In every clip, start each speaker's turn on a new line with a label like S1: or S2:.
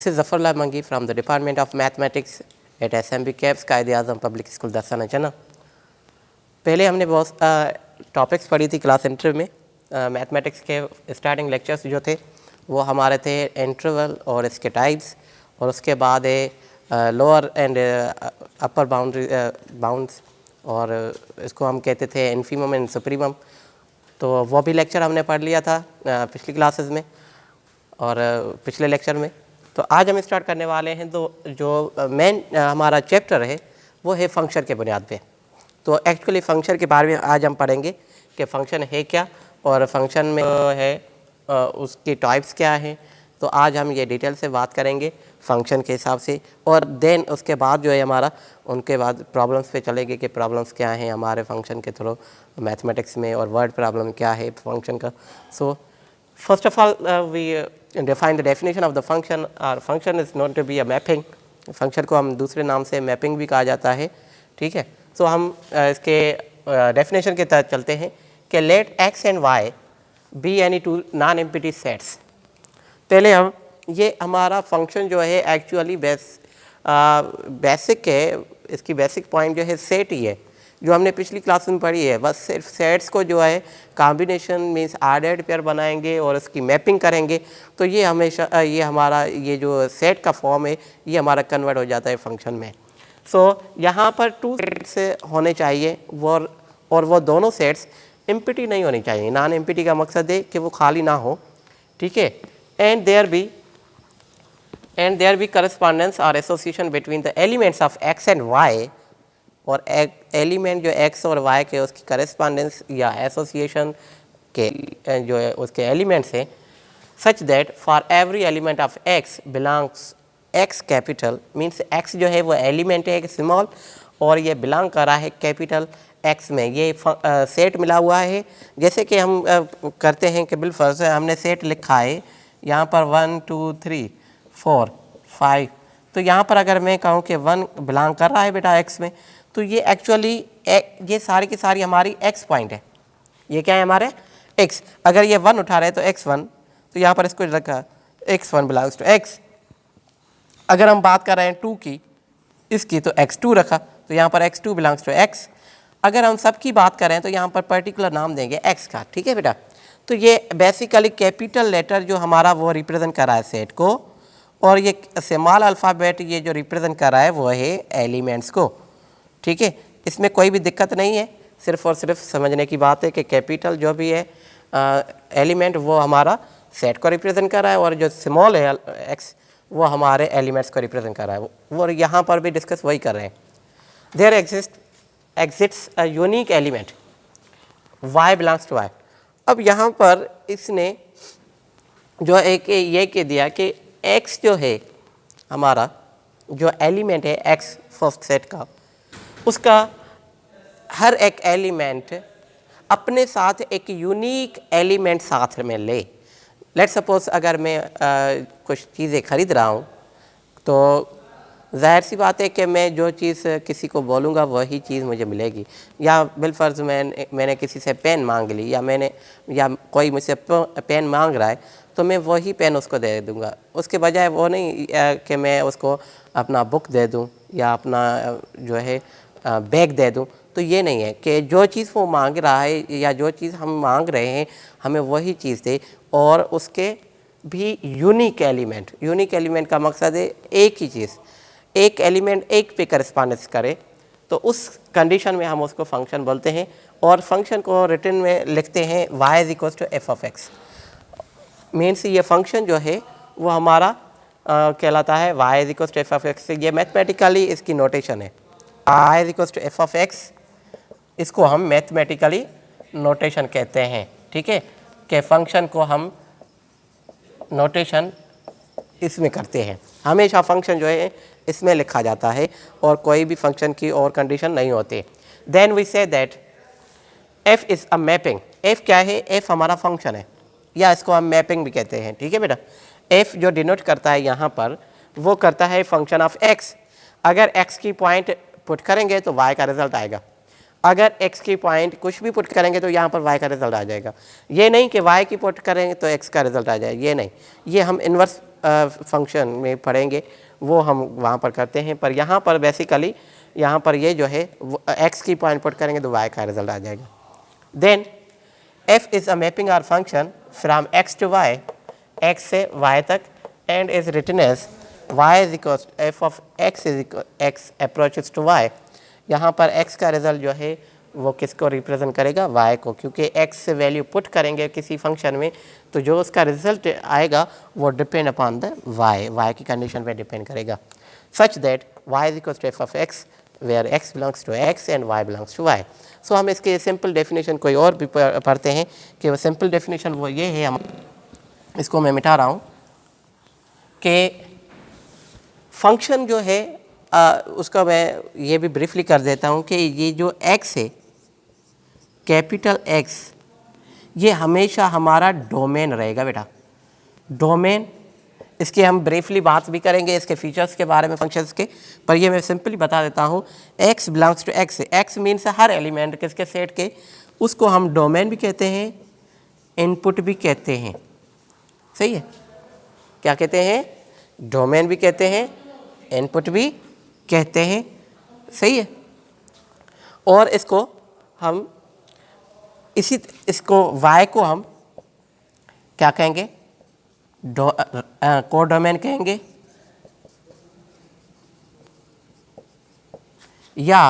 S1: This is Zafarullah Mangi from the Department of Mathematics at SMB caps कायदे आज़म public school Dharasana जना। पहले हमने बहुत टॉपिक्स पढ़ी थी क्लास इंटर में। मैथमेटिक्स के स्टार्टिंग लेक्चर्स जो थे वो हमारे थे इंटरवल और इसके टाइप्स, और उसके बाद लोअर एंड अपर बाउंड्स, और इसको हम कहते थे इन्फीमम एंड सुप्रीमम। तो वो भी लेक्चर हमने पढ़ लिया था पिछली क्लासेस में और पिछले लेक्चर में। तो आज हम स्टार्ट करने वाले हैं तो जो मेन हमारा चैप्टर है वो है फंक्शन के बुनियाद पे। तो एक्चुअली फ़ंक्शन के बारे में आज हम पढ़ेंगे कि फ़ंक्शन है क्या और फंक्शन में है उसकी टाइप्स क्या हैं। तो आज हम ये डिटेल से बात करेंगे फ़ंक्शन के हिसाब से, और देन उसके बाद जो है हमारा उनके बाद प्रॉब्लम्स पे चलेंगे कि प्रॉब्लम्स क्या हैं हमारे फंक्शन के थ्रू मैथमेटिक्स में, और वर्ड प्रॉब्लम क्या है फंक्शन का। सो first of all we define the definition of the function. Our function is known to be a mapping. Function को हम दूसरे नाम से मैपिंग भी कहा जाता है, ठीक है। सो हम इसके डेफिनेशन के तहत चलते हैं कि let X and Y be any two non empty sets. पहले हम ये हमारा फंक्शन जो है एक्चुअली बेसिक है, इसकी बेसिक पॉइंट जो है सेट ही है जो हमने पिछली क्लास में पढ़ी है। बस सिर्फ सेट्स को जो है कॉम्बिनेशन मीन्स आर्डर्ड पेयर बनाएंगे और उसकी मैपिंग करेंगे, तो ये हमेशा ये हमारा ये जो सेट का फॉर्म है ये हमारा कन्वर्ट हो जाता है फंक्शन में। सो यहाँ पर टू सेट्स होने चाहिए और वो दोनों सेट्स एम्प्टी नहीं होनी चाहिए। नॉन एम्प्टी का मकसद है कि वो खाली ना हो, ठीक है। एंड देयर बी करस्पॉन्डेंस और association between the elements of X and Y, और एलिमेंट जो x और y के उसकी करस्पॉन्डेंस या एसोसिएशन के जो है उसके एलिमेंट्स हैं, such that for every element of x belongs x capital means x जो है वो एलिमेंट है एक स्मॉल और ये बिलोंग कर रहा है कैपिटल x में। ये सेट मिला हुआ है, जैसे कि हम करते हैं कि बिलफर्ज हमने सेट लिखा है यहाँ पर 1 2 3 4 5। तो यहाँ पर अगर मैं कहूँ कि 1 बिलोंग कर रहा है बेटा x में, तो ये एक्चुअली ये सारी की सारी हमारी x पॉइंट है। ये क्या है हमारे x। अगर ये 1 उठा रहे हैं तो x1, तो यहाँ पर इसको रखा x1 बिलोंग्स टू x। अगर हम बात कर रहे हैं 2 की इसकी, तो x2 रखा, तो यहाँ पर x2 बिलोंग्स टू x। अगर हम सब की बात करें तो यहाँ पर पर्टिकुलर नाम देंगे x का, ठीक है बेटा। तो ये बेसिकली कैपिटल लेटर जो हमारा वो रिप्रेजेंट कर रहा है सेट को, और ये स्मॉल अल्फ़ाबेट ये जो रिप्रेजेंट कर रहा है वो है एलिमेंट्स को, ठीक है। इसमें कोई भी दिक्कत नहीं है, सिर्फ और सिर्फ समझने की बात है कि कैपिटल जो भी है एलिमेंट वो हमारा सेट को रिप्रेजेंट कर रहा है, और जो स्मॉल है एक्स वो हमारे एलिमेंट्स को रिप्रेजेंट कर रहा है। वो यहाँ पर भी डिस्कस वही कर रहे हैं। There exists a unique element Y belongs to Y. अब यहाँ पर इसने जो एक ये कह दिया कि एक्स जो है हमारा जो एलिमेंट है एक्स फर्स्ट सेट का, उसका हर एक एलिमेंट अपने साथ एक यूनिक एलिमेंट साथ में ले। लेट्स सपोज अगर मैं कुछ चीज़ें ख़रीद रहा हूँ, तो जाहिर सी बात है कि मैं जो चीज़ किसी को बोलूँगा वही चीज़ मुझे मिलेगी। या बिलफर्ज मैंने किसी से पेन मांग ली, या कोई मुझसे पेन मांग रहा है, तो मैं वही पेन उसको दे दूँगा। उसके बजाय वो नहीं कि मैं उसको अपना बुक दे दूँ या अपना जो है बैग दे दूँ। तो ये नहीं है कि जो चीज़ वो मांग रहा है या जो चीज़ हम मांग रहे हैं हमें वही चीज़ दे, और उसके भी यूनिक एलिमेंट का मकसद है एक ही चीज़, एक एलिमेंट एक पे करस्पॉन्डेंस करे। तो उस कंडीशन में हम उसको फंक्शन बोलते हैं, और फंक्शन को रिटन में लिखते हैं y is equals to F of X. Means ये फंक्शन जो है वो हमारा कहलाता है y is equals to F of X. ये मैथमेटिकली इसकी नोटेशन है y is equals to F of X. इसको हम मैथमेटिकली नोटेशन कहते हैं, ठीक है, कि फंक्शन को हम नोटेशन इसमें करते हैं। हमेशा फंक्शन जो है इसमें लिखा जाता है और कोई भी फंक्शन की और कंडीशन नहीं होती। Then we say that f is a mapping. f क्या है? f हमारा फंक्शन है, या इसको हम मैपिंग भी कहते हैं, ठीक है बेटा। f जो डिनोट करता है यहाँ पर वो करता है फंक्शन ऑफ x। अगर x की पॉइंट पुट करेंगे तो y का रिजल्ट आएगा। अगर x की पॉइंट कुछ भी पुट करेंगे तो यहाँ पर y का रिजल्ट आ जाएगा। ये नहीं कि y की पुट करेंगे तो x का रिजल्ट आ जाए, ये नहीं, ये हम इन्वर्स फंक्शन में पढ़ेंगे, वो हम वहाँ पर करते हैं। पर यहाँ पर बेसिकली यहाँ पर ये जो है x की पॉइंट पुट करेंगे तो y का रिजल्ट आ जाएगा। Then f is a mapping or function from x to y, x से y तक, and is written as y is equal f of x is equal x approaches to y। यहाँ पर x का result जो है वो किसको represent करेगा, y को, क्योंकि x से वैल्यू पुट करेंगे किसी फंक्शन में तो जो उसका रिजल्ट आएगा वो डिपेंड अपॉन द y की कंडीशन पे डिपेंड करेगा, such that y is equal to f of x where x belongs to x and y belongs to y। So हम इसके सिंपल डेफिनेशन कोई और भी पढ़ते हैं कि वो सिंपल डेफिनेशन वो ये है, हम इसको मैं मिटा रहा हूँ कि फंक्शन जो है उसका मैं ये भी ब्रीफली कर देता हूँ कि ये जो x है, कैपिटल X, ये हमेशा हमारा डोमेन रहेगा बेटा, डोमेन। इसके हम ब्रीफली बात भी करेंगे इसके फीचर्स के बारे में फंक्शंस के, पर ये मैं सिंपली बता देता हूँ। x belongs to x, x means हर एलिमेंट किसके सेट के, उसको हम डोमेन भी कहते हैं, इनपुट भी कहते हैं, सही है, क्या कहते हैं, डोमेन भी कहते हैं, इनपुट भी कहते हैं, सही है। और इसको हम इसको y को हम क्या कहेंगे, कोडोमेन कहेंगे या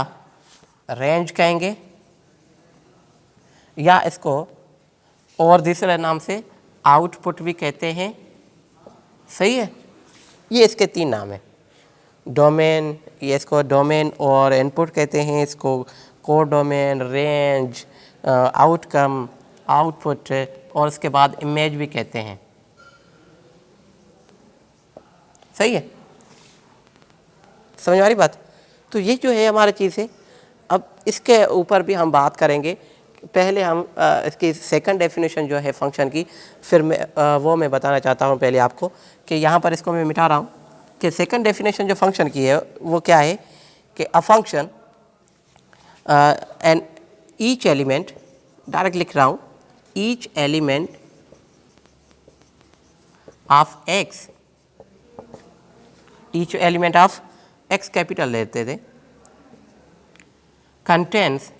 S1: रेंज कहेंगे, या इसको और दूसरे नाम से आउटपुट भी कहते हैं, सही है। ये इसके 3 नाम हैं, डोमेन, ये इसको डोमेन और इनपुट कहते हैं, इसको कोडोमेन, रेंज, आउटकम, आउटपुट और उसके बाद इमेज भी कहते हैं, सही है, समझ में आ रही बात। तो ये जो है हमारी चीज़ है। अब इसके ऊपर भी हम बात करेंगे, पहले हम इसकी सेकंड डेफिनेशन जो है फंक्शन की, फिर मैं बताना चाहता हूँ पहले आपको कि यहाँ पर इसको मैं मिटा रहा हूँ कि सेकंड डेफिनेशन जो फंक्शन की है वो क्या है कि a function and each element, direct लिख रहा हूँ, each element of x, each element of x capital लेते थे, contains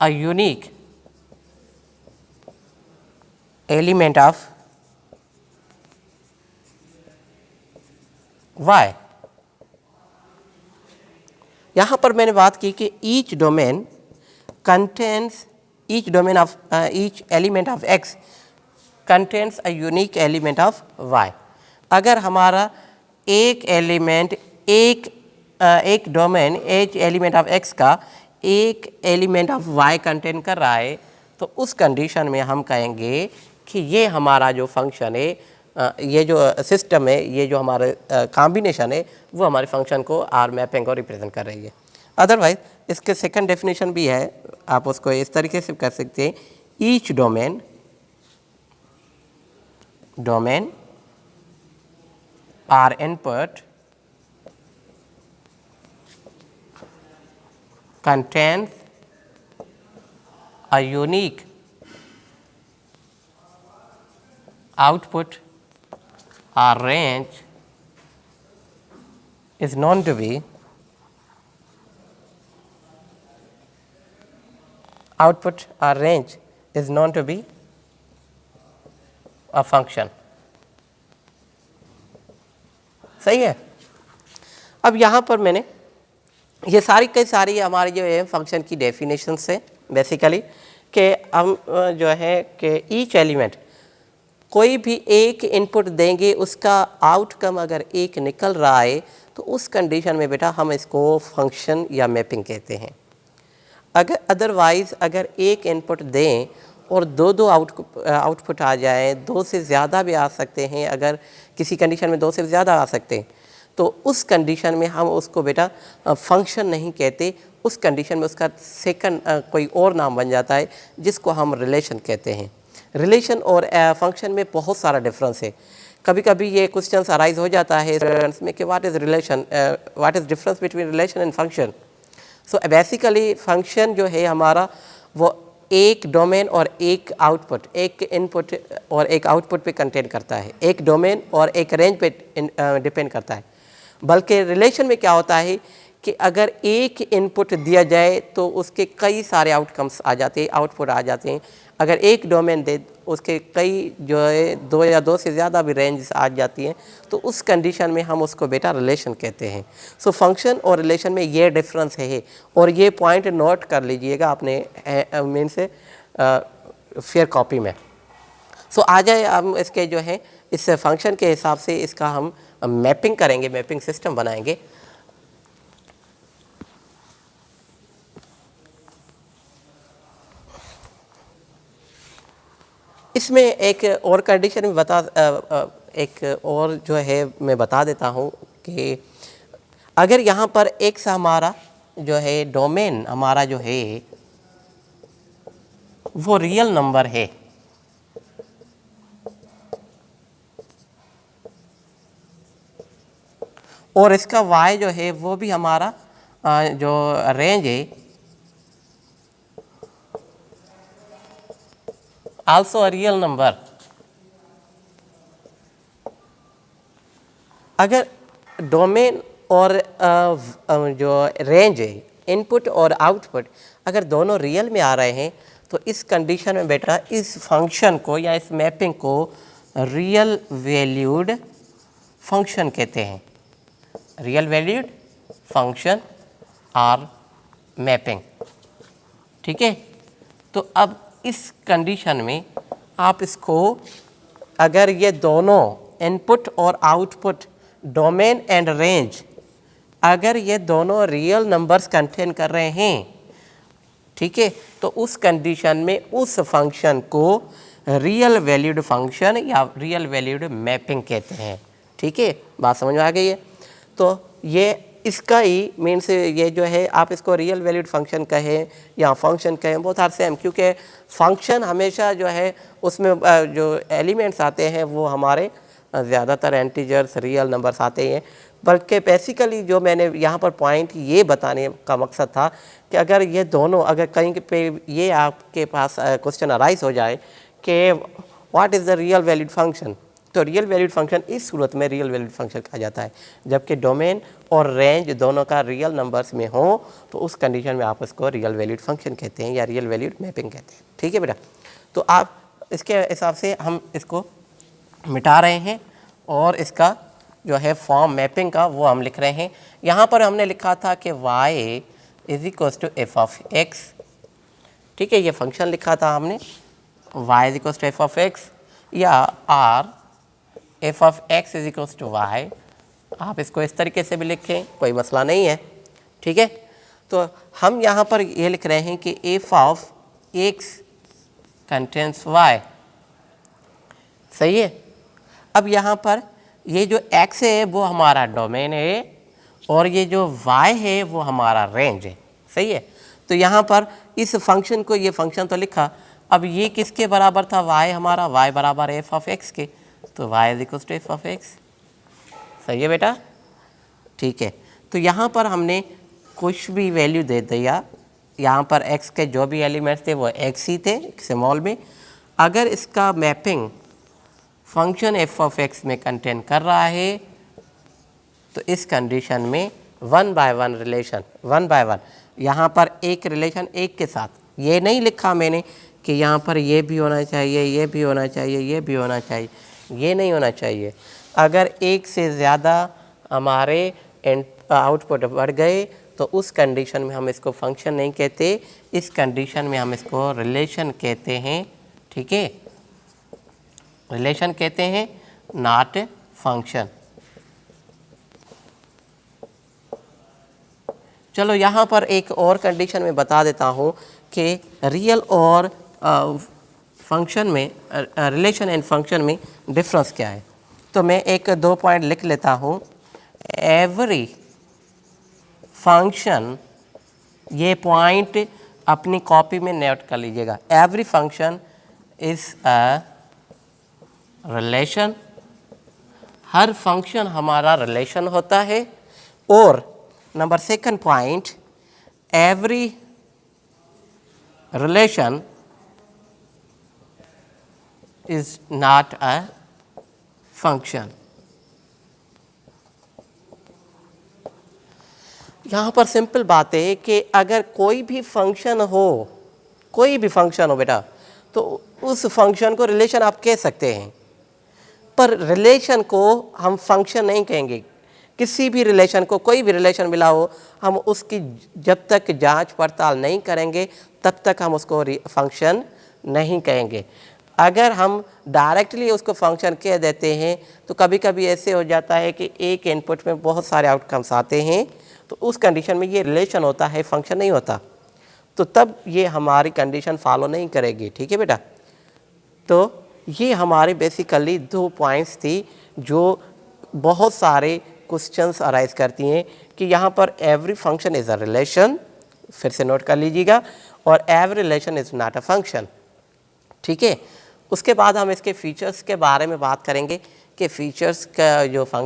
S1: a unique element of y। यहाँ पर मैंने बात की कि each domain contains, each domain of each element of x contains a unique element of y। अगर हमारा एक एलिमेंट, एक डोमेन, एक एलिमेंट ऑफ x का एक एलिमेंट ऑफ y कंटेन कर रहा है तो उस कंडीशन में हम कहेंगे कि ये हमारा जो फंक्शन है, ये जो सिस्टम है, ये जो हमारा कॉम्बिनेशन है वो हमारे फंक्शन को आर मैपिंग को रिप्रेजेंट कर रही है। अदरवाइज इसके सेकंड डेफिनेशन भी है, आप उसको इस तरीके से कर सकते हैं, each domain R input contains a unique output or range is known to be output or range is known to be a function, सही है। अब यहाँ पर मैंने ये सारी कई सारी हमारी जो है फंक्शन की डेफिनेशन है बेसिकली कि हम जो है कि ईच एलिमेंट कोई भी एक इनपुट देंगे, उसका आउटकम अगर एक निकल रहा है तो उस कंडीशन में बेटा हम इसको फंक्शन या मैपिंग कहते हैं। अगर अदरवाइज़ अगर एक इनपुट दें और दो आउटपुट आ जाए, 2 से ज़्यादा भी आ सकते हैं, अगर किसी कंडीशन में 2 से ज़्यादा आ सकते हैं तो उस कंडीशन में हम उसको बेटा फंक्शन नहीं कहते, उस कंडीशन में उसका सेकंड कोई और नाम बन जाता है जिसको हम रिलेशन कहते हैं। रिलेशन और फंक्शन में बहुत सारा डिफरेंस है। कभी कभी ये क्वेश्चन अराइज हो जाता है स्टूडेंट्स में कि what is relation, what is difference between relation and function. So basically function जो है हमारा वो एक डोमेन और एक आउटपुट, एक इनपुट और एक आउटपुट पे कंटेन करता है, एक डोमेन और एक रेंज पे डिपेंड करता है। बल्कि रिलेशन में क्या होता है कि अगर एक इनपुट दिया जाए तो उसके कई सारे आउटकम्स आ जाते हैं, आउटपुट आ जाते हैं। अगर एक डोमेन दे उसके कई जो है दो या दो से ज़्यादा भी रेंज आ जाती हैं, तो उस कंडीशन में हम उसको बेटा रिलेशन कहते हैं। सो फंक्शन और रिलेशन में ये डिफरेंस है और ये पॉइंट नोट कर लीजिएगा अपने मीन से फेयर कॉपी में। सो आ जाए हम इसके जो है इस फंक्शन के हिसाब से इसका हम मैपिंग करेंगे, मैपिंग सिस्टम बनाएंगे। इसमें एक और कंडीशन में एक और जो है मैं बता देता हूँ कि अगर यहाँ पर x हमारा जो है डोमेन हमारा जो है वो रियल नंबर है, और इसका y जो है वो भी हमारा जो रेंज है आल्सो अ रियल नंबर। अगर डोमेन और जो रेंज है इनपुट और आउटपुट अगर दोनों रियल में आ रहे हैं तो इस कंडीशन में बेटा इस फंक्शन को या इस मैपिंग को रियल वैल्यूड फंक्शन कहते हैं। रियल वैल्यूड फंक्शन और मैपिंग, ठीक है। तो अब इस कंडीशन में आप इसको अगर ये दोनों इनपुट और आउटपुट डोमेन एंड रेंज अगर ये दोनों रियल नंबर्स कंटेन कर रहे हैं, ठीक है, तो उस कंडीशन में उस फंक्शन को रियल वैल्यूड फंक्शन या रियल वैल्यूड मैपिंग कहते हैं। ठीक है, बात समझ में आ गई है। तो ये इसका ही मीन्स ये जो है आप इसको रियल वैल्यूड फंक्शन कहें या फंक्शन कहें, बहुत आर सेम, क्योंकि फंक्शन हमेशा जो है उसमें जो एलिमेंट्स आते हैं वो हमारे ज़्यादातर इंटीजर्स रियल नंबर्स आते हैं। बल्कि बेसिकली जो मैंने यहाँ पर पॉइंट ये बताने का मकसद था कि अगर ये दोनों अगर कहीं पे ये आपके पास क्वेश्चन अराइज हो जाए कि what is the real valued function, तो रियल वैल्यूड फंक्शन इस सूरत में रियल वैल्यूड फंक्शन कहा जाता है जबकि डोमेन और रेंज दोनों का रियल नंबर्स में हो तो उस कंडीशन में आप उसको रियल वैल्यूड फंक्शन कहते हैं या रियल वैल्यूड मैपिंग कहते हैं। ठीक है बेटा, तो आप इसके हिसाब से हम इसको मिटा रहे हैं और इसका जो है फॉर्म मैपिंग का वो हम लिख रहे हैं। यहाँ पर हमने लिखा था कि y is equals to F of x. ठीक है, ये फंक्शन लिखा था हमने y is equals to F of x या r f of x is equals to y. आप इसको इस तरीके से भी लिखें, कोई मसला नहीं है। ठीक है, तो हम यहाँ पर ये लिख रहे हैं कि F of x contains y। सही है। अब यहाँ पर ये जो x है वो हमारा डोमेन है और ये जो y है वो हमारा रेंज है। सही है, तो यहाँ पर इस फंक्शन को, ये फंक्शन तो लिखा, अब ये किसके बराबर था, y हमारा, y बराबर एफ ऑफ एक्स के, तो y is equal to F of X. सही है बेटा, ठीक है। तो यहाँ पर हमने कुछ भी वैल्यू दे दिया, यहाँ पर x के जो भी एलिमेंट्स थे वो x ही थे स्मॉल में। अगर इसका mapping function F of x में कंटेन कर रहा है तो इस कंडीशन में one by one relation, one by one, यहाँ पर एक रिलेशन एक के साथ, ये नहीं लिखा मैंने कि यहाँ पर ये भी होना चाहिए, ये भी होना चाहिए, ये भी होना चाहिए, ये नहीं होना चाहिए। अगर एक से ज़्यादा हमारे आउटपुट बढ़ गए तो उस कंडीशन में हम इसको फंक्शन नहीं कहते, इस कंडीशन में हम इसको रिलेशन कहते हैं। ठीक है, रिलेशन कहते हैं, नॉट फंक्शन। चलो यहाँ पर एक और कंडीशन में बता देता हूँ कि रियल और फंक्शन में, रिलेशन एंड फंक्शन में डिफरेंस क्या है। तो मैं एक दो पॉइंट लिख लेता हूँ। एवरी फंक्शन, ये पॉइंट अपनी कॉपी में नोट कर लीजिएगा। Every function is a relation, her function हमारा रिलेशन होता है। और number second point, every relation is not a function. यहाँ पर सिंपल बात है कि अगर कोई भी फंक्शन हो, कोई भी फंक्शन हो बेटा, तो उस फंक्शन को रिलेशन आप कह सकते हैं, पर रिलेशन को हम फंक्शन नहीं कहेंगे। किसी भी रिलेशन को, कोई भी रिलेशन मिला हो, हम उसकी जब तक जांच पड़ताल नहीं करेंगे तब तक हम उसको फंक्शन नहीं कहेंगे। अगर हम डायरेक्टली उसको फंक्शन कह देते हैं तो कभी कभी ऐसे हो जाता है कि एक इनपुट में बहुत सारे आउटकम्स आते हैं, तो उस कंडीशन में ये रिलेशन होता है, फंक्शन नहीं होता, तो तब ये हमारी कंडीशन फॉलो नहीं करेगी। ठीक है बेटा, तो ये हमारे बेसिकली 2 पॉइंट्स थी जो बहुत सारे क्वेश्चंस अराइज करती हैं कि यहाँ पर every function is a relation, फिर से नोट कर लीजिएगा, और every relation is not a function. ठीक है, उसके बाद हम इसके फीचर्स के बारे में बात करेंगे कि फीचर्स का जो फंक्शन